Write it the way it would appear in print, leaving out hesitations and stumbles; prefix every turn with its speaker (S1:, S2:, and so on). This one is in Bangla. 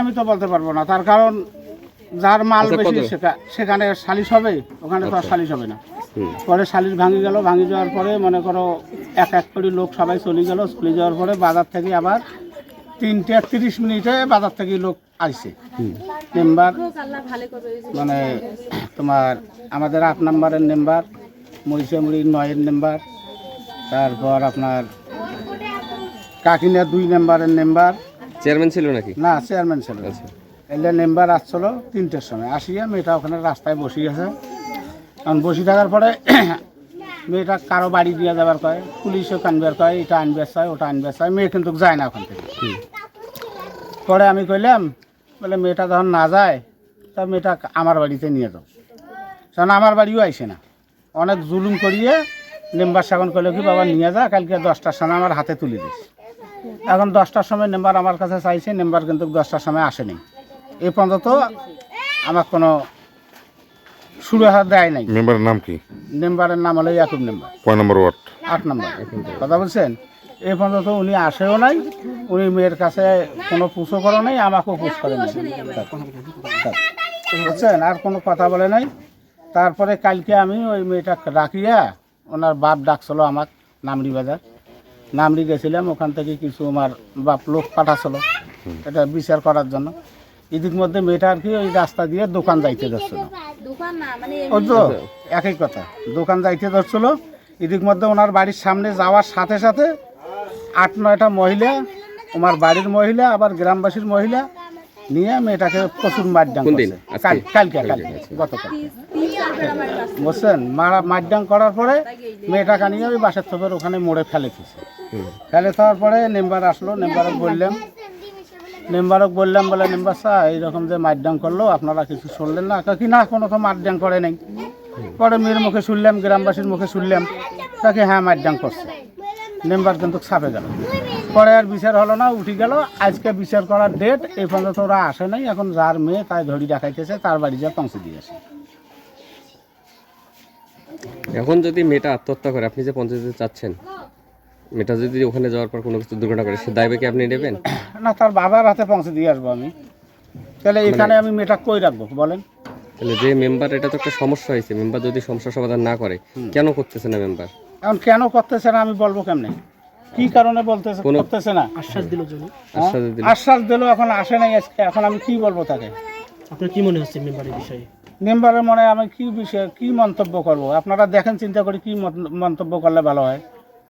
S1: আমি তো বলতে পারবো না, তার কারণ যার মাল বেশি সেখানে সালিশ হবে, ওখানে তো আর সালিশ হবে না। পরে সালিশ ভাঙি গেল, ভাঙি যাওয়ার পরে মনে করো এক এক করে লোক সবাই চলে গেল। চলে যাওয়ার পরে বাজার থেকে আবার 3:30 বাজার থেকে লোক আসছে মেম্বার, মানে তোমার আমাদের 8 নম্বরের মেম্বার, মহিষামুড়ি 9-এর মেম্বার, তারপর আপনার কাকিনা 2 নম্বরের মেম্বার।
S2: চেয়ারম্যান ছিল নাকি?
S1: না, চেয়ারম্যান ছিল। এলে মেম্বার আসছিল 3টের সময়, আসিয়া মেয়েটা ওখানে রাস্তায় বসে আছে। কারণ বসে থাকার পরে মেয়েটা কারো বাড়ি দিয়ে যাবার কয়, পুলিশও কানবার কয়, এটা আনবে চায়, ওটা আনবে চায়, মেয়ে কিন্তু যায় না ওখান থেকে। পরে আমি কইলাম, বলে মেয়েটা যখন না যায় তা মেয়েটা আমার বাড়িতে নিয়ে যাও। কারণ আমার বাড়িও আইসে না, অনেক জুলুম করিয়ে মেম্বার সাগন করলে কি বাবা নিয়ে যা, কালকে 10টার সময় আমার হাতে তুলে দিস। এখন 10টার সময় মেম্বার আমার কাছে চাইছে, মেম্বার কিন্তু 10টার সময় আসেনি। এই পর্যন্ত আমার কোনো সুরাহা দেয় নাই।
S3: মেম্বারের নাম কি?
S1: মেম্বারের নাম হলো ইয়াকুব মেম্বার।
S3: কয় নম্বর ওয়ার্ড?
S1: 8 নম্বর। কথা বলছেন, এই পর্যন্ত উনি আসেও নাই, উনি মেয়ের কাছে কোনো পুষো করে নাই, আমাকেও পুষ করে নাই, বুঝছেন, আর কোনো কথা বলে নাই। তারপরে কালকে আমি ওই মেয়েটা রাখিয়া, ওনার বাপ ডাকছিল আমার নামরি বাজার, নামরি গেছিলাম, ওখান থেকে কিছু আমার বাপ লোক পাঠাছিল এটা বিচার করার জন্য। এদিক মধ্যে মেয়েটা আর কি ওই রাস্তা দিয়ে দোকান যাইতে ধরছিল, ওই তো একই কথা, দোকান যাইতে ধরছিল। এদিক মধ্যে ওনার বাড়ির সামনে যাওয়ার সাথে সাথে 8-9টা মহিলা, আমার বাড়ির মহিলা আবার গ্রামবাসীর মহিলা নিয়ে মেয়েটাকে প্রচুর মারডাং করছে। কালকে গতকাল, বুঝছেন, মারডাং করার পরে মেয়েটাকে নিয়ে ওই বাসের থপের ওখানে মোড়ে ফেলে দিয়েছে। ফেলে দেওয়ার পরে মেম্বার আসলো, মেম্বারক বললাম বলে মেম্বার স্যার এইরকম যে মারডাং করলো, আপনারা কিছু শুনলেন না? কি না, কোনো তো মারডাং করে নাই। পরে মেয়ের মুখে শুনলাম, গ্রামবাসীর মুখে শুনলাম তাকে হ্যাঁ মারডাং করছে। মেম্বার কিন্তু ছাপে গেল, পরে আর বিচার হলো না, উঠে গেল। আজকে বিচার করার ডেট, এই পর্যন্ত ওরা আসে নাই। এখন যার মেয়ে তাই ধরি দেখাইতেছে, তার বাড়ি যা পৌঁছে দিয়েছে।
S2: এখন যদি মেয়েটা আত্মহত্যা করে, আপনি যে পঞ্চায়েতে চাচ্ছেন, মেয়েটা যদি ওখানে যাওয়ার পর কোনো কিছু দুর্ঘটনা করে, সে দায়বে কি আপনি নেবেন?
S1: না, তার বাবার হাতে পৌঁছে দিয়ে আসবো আমি। তাহলে এখানে আমি মেয়েটা কই রাখবো বলেন?
S2: তাহলে যে মেম্বার, এটা তো একটা সমস্যা হয়েছে, মেম্বার যদি সমস্যার সমাধান না করে, কেন করতেছে না মেম্বার?
S1: এখন কেন করতেছে না আমি বলবো কেমনে, কি কারণে বলতেছে করতেছে না?
S2: আশ্বাস দিল।
S1: আশ্বাস দিল, এখন আসে নাই আজকে। এখন আমি কি বলবো তাকে?
S4: আপনার কি মনে হচ্ছে মেম্বারের বিষয়ে?
S1: মেম্বারের মনে আমি কি বিষয়ে কি মন্তব্য করব? আপনারা দেখেন, চিন্তা করি কি মন্তব্য করলে ভালো হয়।